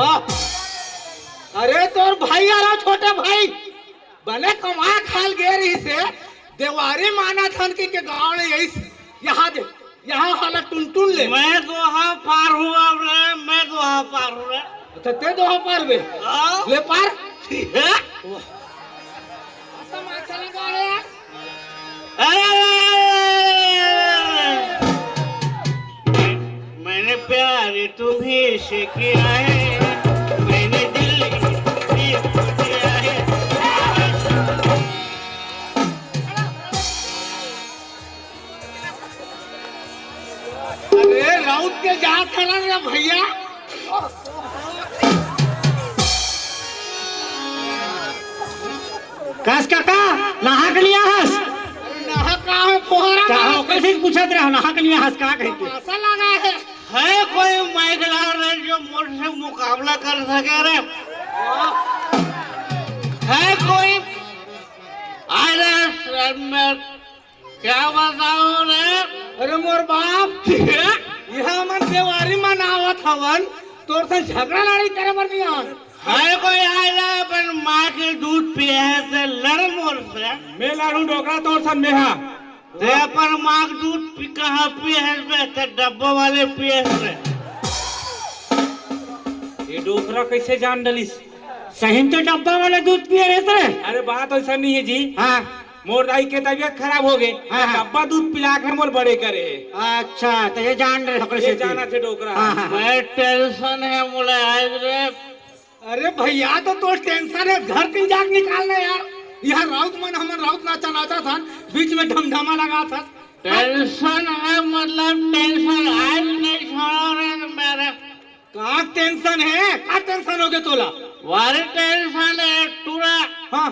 वाह, अरे तोर भाई आ रहा छोटे भाई बने कमा खाल गे रही से देवारी माना थन के गाँव में यही यहाँ दे यहाँ हालत टुन ले। मैं दोहा पार हुआ रे, मैं दोहा पार हूँ रे। अच्छा ते दोहा पार बे ले पार अच्छा लगा है। मैंने प्यार तुम्हें से किया है, मैंने दिल दिया है। अरे राउत के जहाँ खड़ा रे भैया कस काका नहा के लिया हंस नहा कहाँ फोहरा चाहो कैसे पूछत रहे नहा के लिया हंस का कह के ऐसा लगा है कोई महिला रे जो मुझसे मुकाबला कर सके रे? है कोई? अरे मैं क्या बताऊं रे? अरे मोर बाप यह मन देवारी मनावत हवन तोर से झगड़ा लड़ी करे बर नहीं आन है कोई आयला अपन माँ के दूध पिए है ते लड़ मोर से मैं लाडू डोकरा तोर सन मेहा ते अपन माँ के दूध पी कहाँ पिए है बे ते डब्बा वाले पिए है। ये डोकरा कैसे जान डलिस सही में तो डब्बा वाला दूध पिए रहते रे। अरे बात ऐसा नहीं है जी। हाँ मोर दाई के तबीयत खराब हो गई डब्बा दूध पिला के मोर बड़े करे। अच्छा तो ये जान रहे ये जाना थे डोकरा। मैं टेंशन है मुझे आज रे। अरे भैया तो टेंशन है घर तीन जाग निकालना यार यहाँ राउत मन हमन राउत नाचा नाचा था बीच में ढमढमा लगा था। टेंशन है मतलब टेंशन आज नहीं छोड़ा रे मेरे। कहाँ टेंशन है क्या टेंशन हो गया तोला? वारी टेंशन है टूरा। हाँ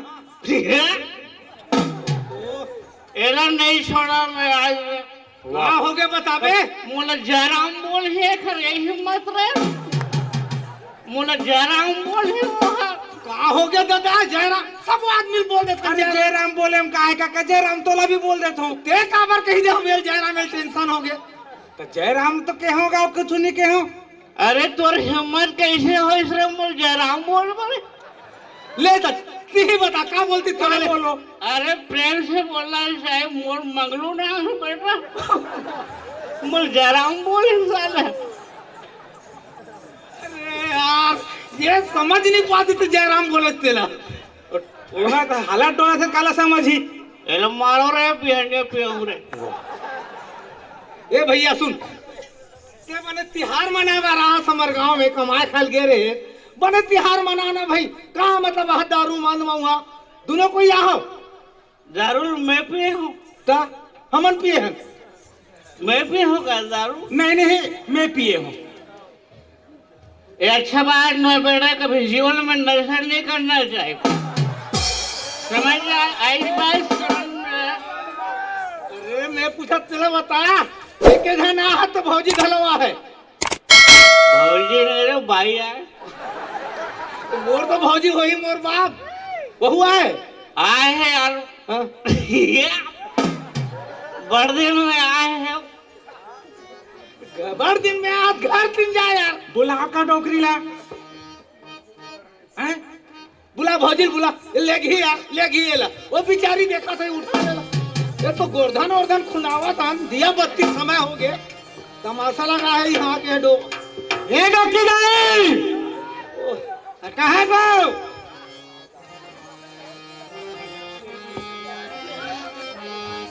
एला नहीं छोड़ा मैं आज रे। क्या हो गया बता बे? मुझे जराम बोल है खरे हिम्मत रे। मुझे जयराम बोले कहा हो गया दादा जयराम सब आदमी बोल देते अरे जयराम बोले हम काहे का जयराम तोला भी बोल देता हूँ ते काबर कही दे मेरे जयराम में टेंशन हो गया तो जयराम तो के होगा और कुछ नहीं के हो। अरे तोर हिम्मत कैसे हो इसरे मुझे जयराम बोल बोले ले तक ही बता क्या बोलती तो बोलो। अरे प्रेम से बोलना साहब मोर मंगलू ना बेटा मुझे जयराम बोल इंसान यार ये समझ नहीं पाती तो जयराम बोले तेला वहाँ तो हालात डोला से काला समझी एला मारो रे पियंगे पियो रे। ए भैया सुन ते बने तिहार मनावा रहा समर गांव में कमाए खाल गे रहे बने तिहार मनाना भाई कहाँ मतलब वहाँ दारू मान मऊआ दोनों को यहाँ दारू मैं पिए हूँ ता हमन पिए हैं मैं पिए हूँ का दारू नहीं मैं पिए हूँ। ये अच्छा बात नहीं बेटा कभी जीवन में नशा नहीं करना चाहिए समझ बात। अरे मैं पूछा चला बता एक जन हाथ तो भौजी धलवा है भौजी मेरे भाई आए मोर तो भौजी हो ही मोर बाप बहू आए है यार। हाँ? बड़ दिन में आए हैं बड़ दिन में आज घर दिन जाए यार बुला का डोकरी ला हैं बुला भौजी बुला लेगी यार लेगी ये ला वो बेचारी देखा था उठा लेला ये तो गोर्धन औरधन खुनावा था दिया बत्ती समय हो गए तमाशा लगा है यहाँ के डो ये डोकरी गई कहाँ को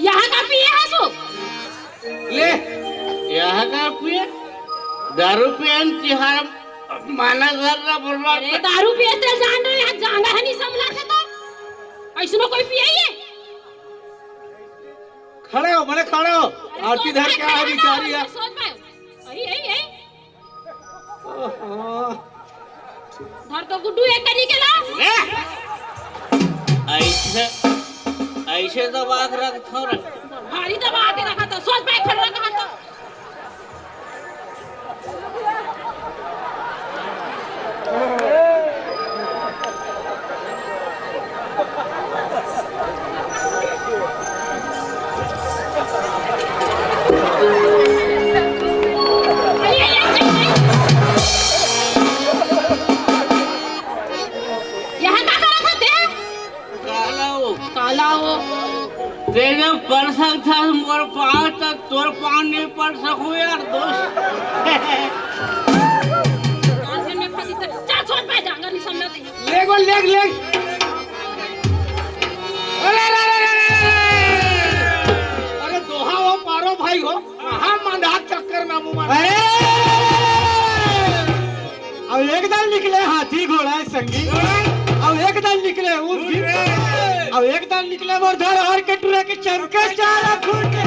यहाँ का पिए है सो ले यहाँ का पिए दारू पिए तिहार माना कर रहा बोल रहा। अरे दारू पिए ते जान रहे हैं जांगा है नहीं समला के तो ऐसे में कोई पिए ये खड़े हो बड़े खड़े हो आरती धर के आ बेचारी है सोच पाओ आई धर तो गुड्डू एक करी के ला ऐसे दबा के रख थोड़ा भारी दबा के रखा था सोच पाए खड़ा कहां था पाँव तक तोर पाँव नहीं पड़ सकूं यार दोस्त। गांधी में फंसी तो चार छोड़ पे जाऊंगा नहीं समझ नहीं। लेग और लेग। अरे दोहा हो पारो भाई हो, कहाँ मंदार चक्कर में मुँह मार। अब एक दल निकले हाथी घोड़ा संगी, अब एक दल निकले ऊँट भी, अब एक दल निकले मोरधर और कटुरे के चमके चारा फूटे।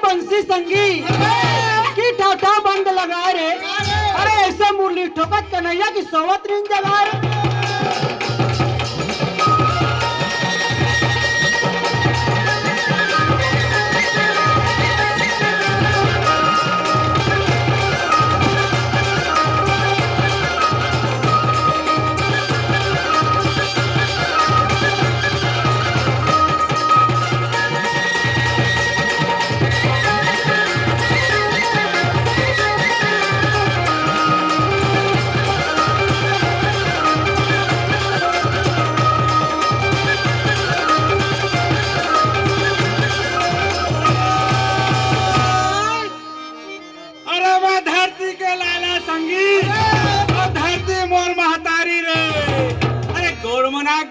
बंसी संगी की ठाठा बंद लगा रे। अरे ऐसे मुरली ठोकत कन्हैया की सोवत रिंग जगा रे।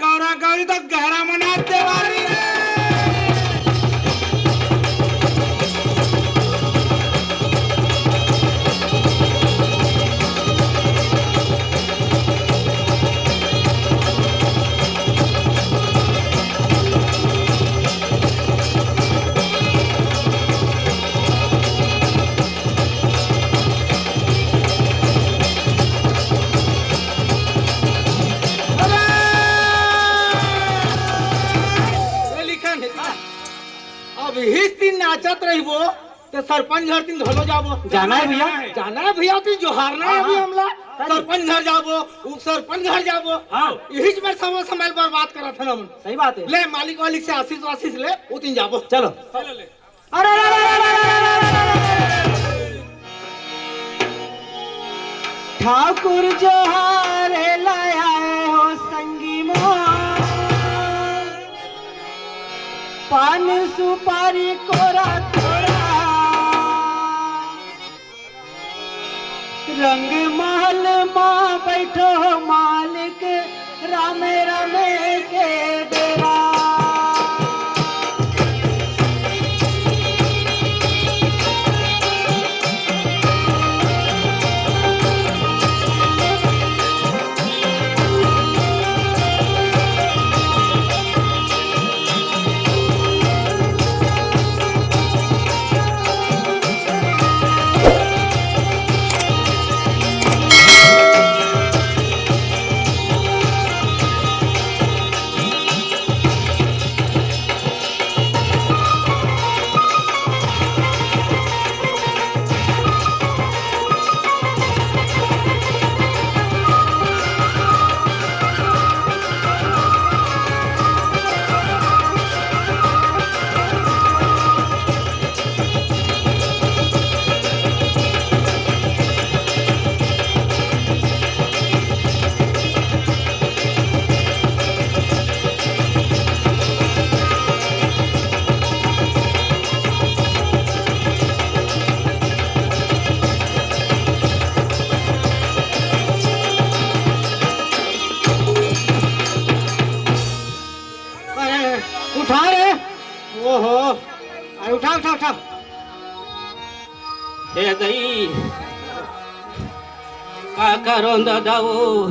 गौरा गौरी तो गहरा मनाते वाली है। नाचत रही वो तो सरपंच घर तीन धलो जाबो। जाना है भैया, जाना है भैया, तीन जोहारना है अभी हमला। सरपंच घर जाबो, उप सरपंच घर जाबो। यही में समय समय बर्बाद करा था ना मन। सही बात है। ले मालिक वालिक से आशीष ले वो तीन जाबो। चलो अरे ठाकुर जोहारे लाया हो संगी मोह, पान सुपारी कोरा कोरा, रंग महल माँ बैठो मालिक रामे रामे के डेरा। उठा रे, ओहो अरे उठा उठा उठा। हे दई का करो दादा वो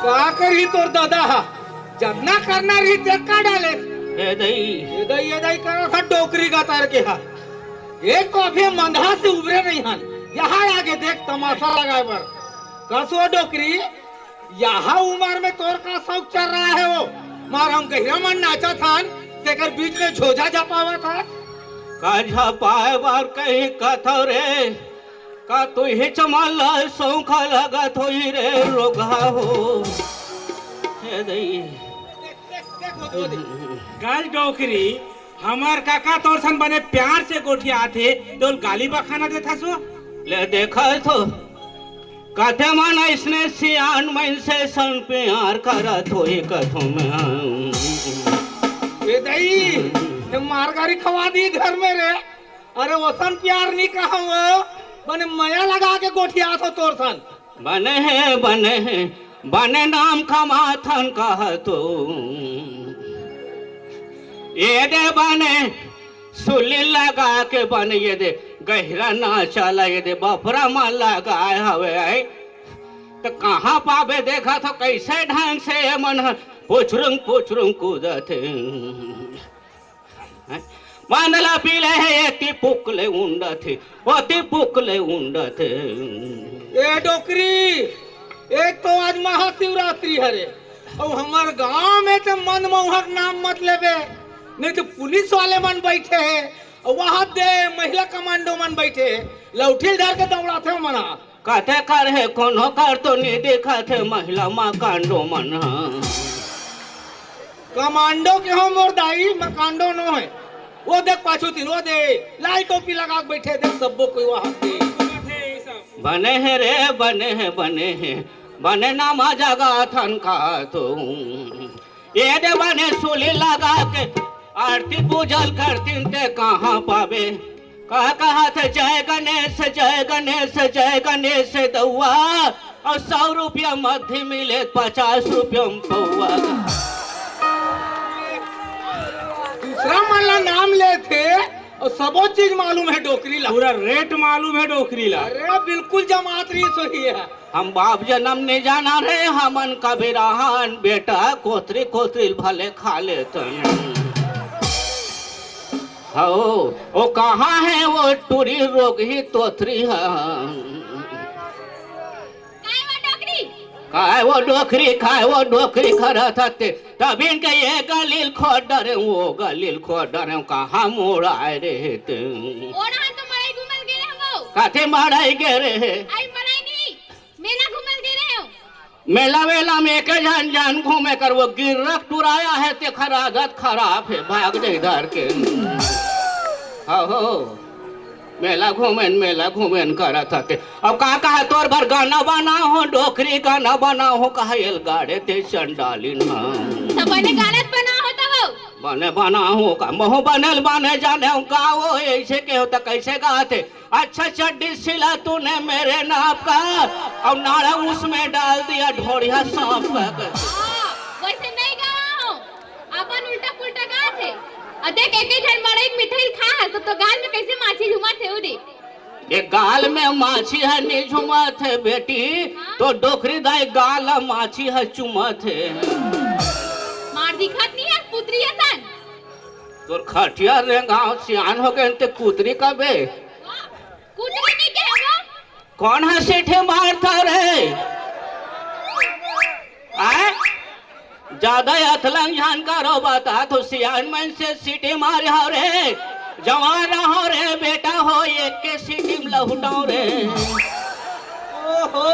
का करी तोर दादा हा, जब ना करना रही ते का डाले ये दई ये दई करो था डोकरी का तार के हा एक को अभी मंधा से उभरे नहीं हन यहाँ आगे देख तमाशा लगाए बर कसो डोकरी यहाँ उम्र में तोर का शौक चल रहा है वो मार हम गहिरा मन नाचा था तेकर बीच में झोझा झपावा था का झपाए बार कहीं कथो रे का तू ही चमल सौखा लगत होई रे रोगा हो हे दई गाज डोकरी हमार काका तोर सन बने प्यार से गोठिया आथे तो गाली बखाना देता सो ले देखा तो कथे मन इसने सियान मन से सन प्यार करत होई कथो में ये दई मारगारी खवा दी घर में रे अरे वसन प्यार नहीं कहा वो बने मया लगा के गोठिया तो तोर सन बने नाम कमाथन कह तो ये दे बने सुली लगा के बने ये दे गहरा ना चला ये दे बफरा माल लगाए हवे आई तो कहाँ पावे देखा तो कैसे ढंग से मन पुचरुंग कूदत मानला पीले है ती पुकले उंडत ओती पुकले उंडत ए डोकरी एक तो आज महाशिवरात्रि हरे और हमार गांव में तो मन मोहक नाम मत लेबे नहीं तो पुलिस वाले मन बैठे हैं और वहां दे महिला कमांडो मन बैठे हैं लौठिल धर के दौड़ाते हो मना कथे कर है कोनो कर तो नहीं देखा थे महिला माँ कांडो मन कमांडो के हो मोर दाई मकांडो नो है वो देख पाछू तीन वो दे लाल टोपी लगा के बैठे देख सबको कोई वहां दे बने हैं रे बने नामा जगा थन का तो ये दे बने सूली लगा के आरती पूजल करतीन ते कहाँ पावे कहा थे जय गणेश दौआ और 100 रुपया मध्य मिले 50 रुपया पौआ दूसरा माला नाम ले थे और सबो चीज मालूम है डोकरी ला पूरा रेट मालूम है डोकरी ला अरे बिल्कुल जमात रही सही है हम बाप जन्म नहीं जाना रे हमन कबीरान बेटा कोतरी भले खा लेतन हो वो कहाँ है वो टूरी रोग ही तोतरी है काय वो डोकरी खरा था तभी इनके ये गलील खोडर कहाँ मोड़ आए रहे थे काथे माराई गे रहे मेला वेला में एक जान घूमे कर वो गिरक टुराया है ते खरागत खराब है भाग दे इधर के हो मेला घूमेन करा था ते अब कहा तोर भर गाना बना हो डोकरी गाना बना हो कहा एल गाड़े ते चंडालिन तो बने गालत बना होता हो बने बना हो का मोह बनल बने जाने गाओ ऐसे के होता कैसे गाते अच्छा चड्डी सिला तूने मेरे नाप का और नाड़ा उसमें डाल दिया ढोड़िया सांप का वैसे नहीं गाओ अपन उल्टा पुल्टा गा थे देख एक जन बड़ा एक मिठाई खा तो गाल में कैसे माछी झुमा थे वो देख एक गाल में माछी है नहीं झुमा थे बेटी तो डोकरी दाई गाल माछी है चुमा थे मार दिखत नहीं है पुत्री असन तोर खटिया रे गांव सियान हो गए ते कुतरी कबे कुतरी नहीं के वो कौन है सेठे मारता रे आए ज्यादा अथलंग जानकार हो बता तो सियान मन से सीटी मारे हो रे जवान रहो रे बेटा हो एक के सीटी में लहुटाओ रे ओहो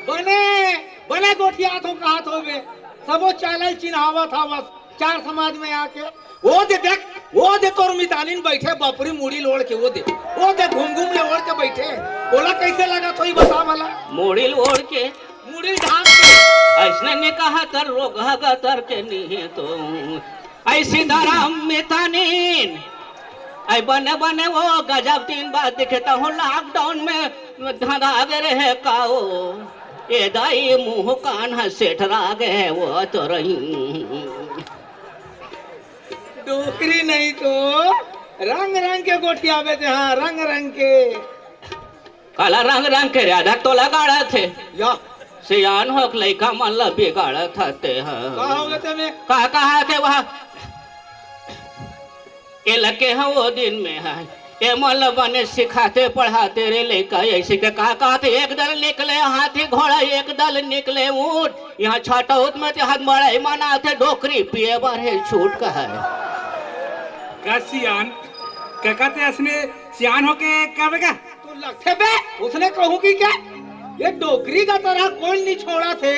बने गोठिया तो कहा तो बे सबो चालल चिन्हावा था बस चार समाज में आके वो दे तोर मितानिन बैठे बापरी मुड़ी लोड़ के वो दे घूम ले ओढ़ के बैठे बोला कैसे लगा तो ही बता वाला मुड़ी ओढ़ के मुड़ी ढाक के ऐसने ने कहा तर रोगा तर के नहीं तो ऐसी धराम मितानिन ऐ बने वो गजब 3 बात दिखता हूँ लॉकडाउन में धंधा रहे काओ ये दाई मुंह कान सेठ रागे वो तो रही डोकरी नहीं तो रंग के गोठिया बेचे हाँ रंग के काला रंग के राधा तो लगाड़ा थे या सियान हो लड़का मन बिगाड़ा था ते कहा कहा थे वह ये लगे हैं वो दिन में है ये मल बने सिखाते पढ़ाते रे लेका ऐसे के का कहते एक दल निकले हाथी घोड़ा एक दल निकले ऊंट यहाँ छठौत में हाथ बड़े मनाते डोकरी पिए बारे छूट का है का सियान क्या कहते असने सियान होके क्या बेगा तो लगते बे उसने कहूँ कि क्या ये डोकरी का तरह कोई नहीं छोड़ा थे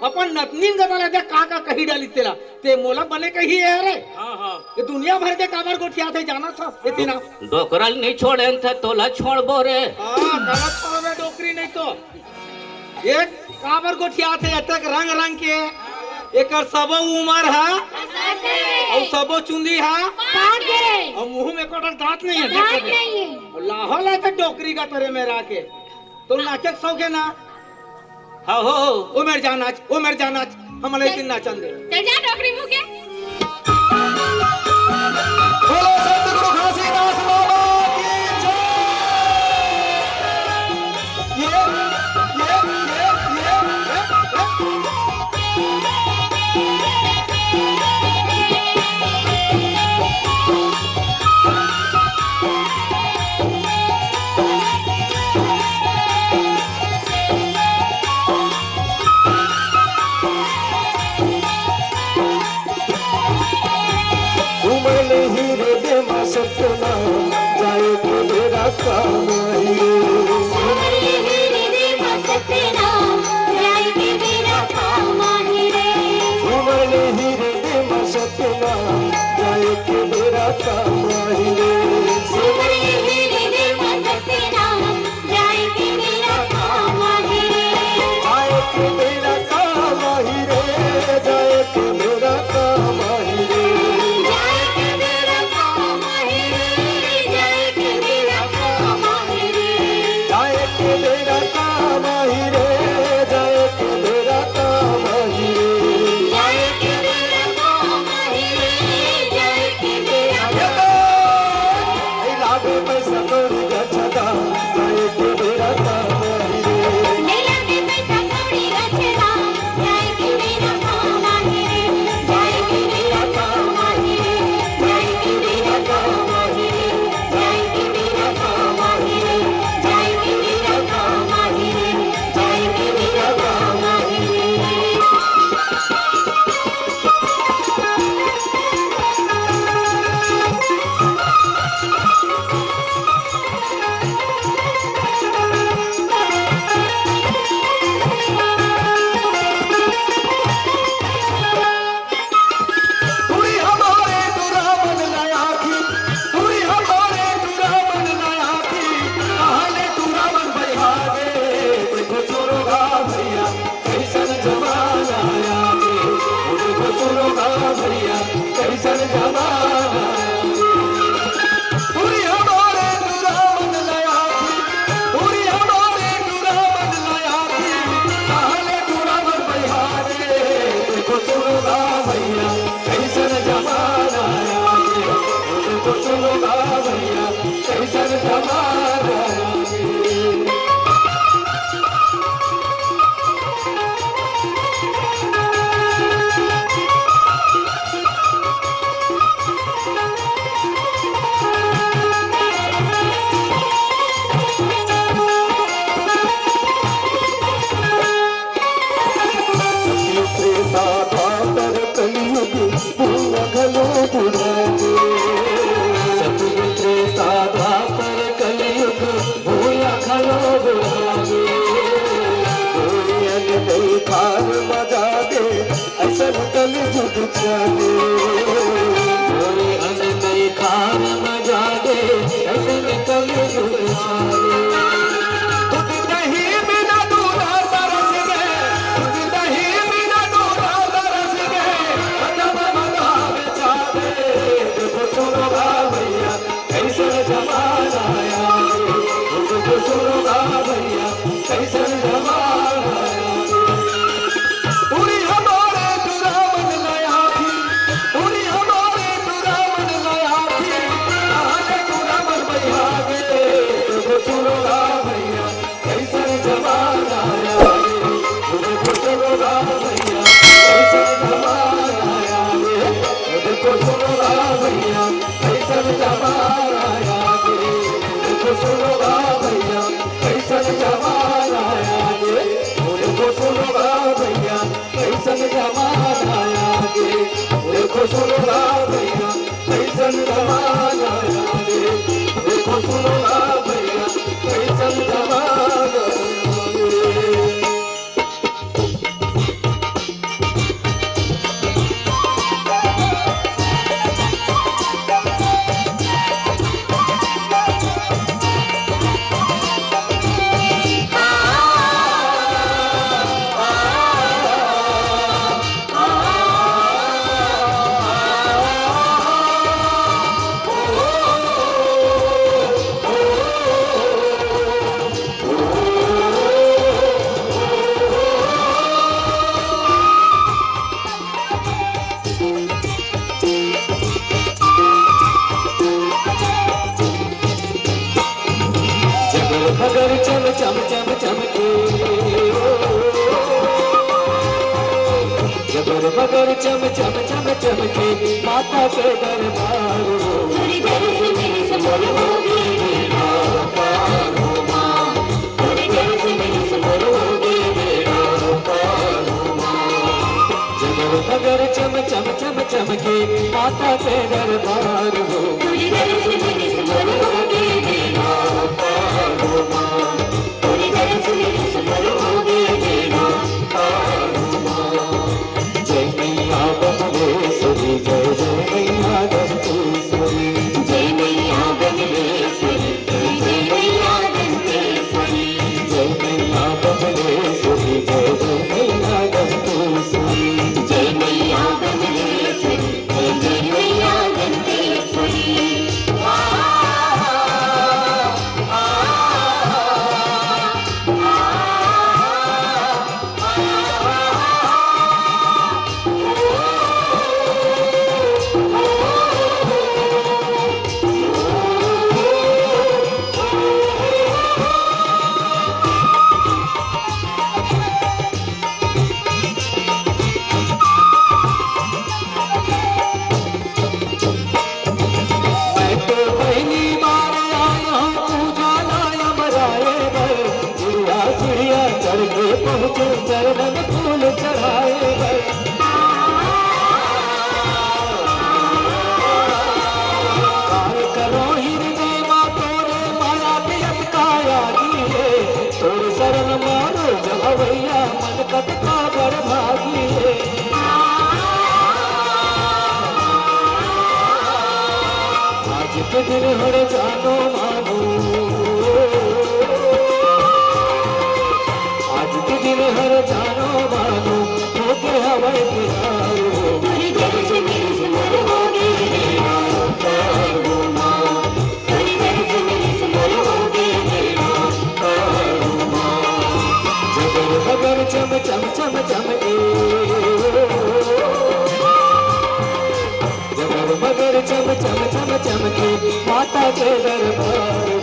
अपन नतनीन का तरह का कही डाली तेरा ते मोला बने कही है रे हाँ हाँ ये दुनिया भर के काबर गोठिया थे जाना था इतना डोकरल नहीं छोड़े थे तोला छोड़बो रे हाँ गलत छोड़े डोकरी नहीं तो ये काबर गोठिया थे अतक रंग रंग के एक सबो उमर है और सबो चुंदी है और मुंह में कोटा दांत नहीं है लाहौल है तो डोकरी का तरह में राके तो नाचक सौके ना हाँ हो ओ मेर जाना हम लेकिन नाचन दे चल जा डोकरी मुंह के बोलो सतगुरु घासीदास बाबा की जय। उमले हीरे दे मा सतना जाए के मेरा काम हीरे उमले हीरे दे मा सतना जाए के मेरा काम हीरे जाए के मेरा काम हीरे जाए के मेरा काम हीरे जाए के मेरा काम हीरे जाए के मेरा काम हीरे लागे पैसा तोड़ी गछदा जाए के मेरा काम हीरे पूरी हमारे दुरावन लाया थी पूरी हमारे दुरावन लाया थी कहाले दुरावन बहागे देखो सुरोगा भैया कैसन जमाना आया देखो सुरोगा भैया कैसन जमाना पूरी हमारे दुरावन लाया थी पूरी हमारे दुरावन लाया थी कहाले दुरावन बहागे देखो सुरोगा भैया कैसन जमाना आया देखो सुरोगा भैया कैसन जमाना आया त्रेता द्वापर कलियुग पूर्ण घलो पुराणे सतयुग त्रेता द्वापर कलियुग भूया घलो बुरावे कोई अन नहीं खान मजा दे असल कलियुग चले कोई अन नहीं खान मजा दे असल कलियुग चले दूध दही बिना दूधा तरस गए दूध दही बिना दूधा तरस गए जब मगा बेचा दे देखो सुरोगा भैया कैसन जमाना आया देखो सुरोगा भैया कैसन जमाना आया पूरी हमारे दुरावन लाया थी पूरी हमारे दुरावन लाया थी कहाले दुरावन बहागे देखो जमाना आगे उनको सुनोगा भैया कैसन जमाना आगे उनको सुनोगा भैया कैसन जमाना आगे उनको सुनोगा भैया कैसन जमाना आगे उनको सुनोगा भैया कैसन जमाना आगे। मगर चम चम चम चमके जबर मगर चम चम चम चमके माता के दरबार जबर मगर चम चम चम चमके माता के दरबार हो जय मैया बमलेश्वरी जय जय मैया दंतेश्वरी जय मैया बमलेश्वरी जय मैया दंतेश्वरी जय मैया बमलेश्वरी जय जय मैया दंतेश्वरी जय मैया बमलेश्वरी जय जय मैया दंतेश्वरी। पहुँचे चरणन फूल चढ़ाए गए काय करो हृदय माँ तोरे माया के अटकाया दिए तोर शरण मारो जगवैया मन कटका बड़ भागिए आज के दिन हर जानो मानो दिन हर जानो मानो होके हवाई प्यारो तेरी दर से मेरी सिमर होगी मेरा प्यारो माँ तेरी दर से मेरी सिमर होगी मेरा प्यारो माँ जबर मगर चम चम चम चमके जबर मगर चम चम चम चमके माता के दरबार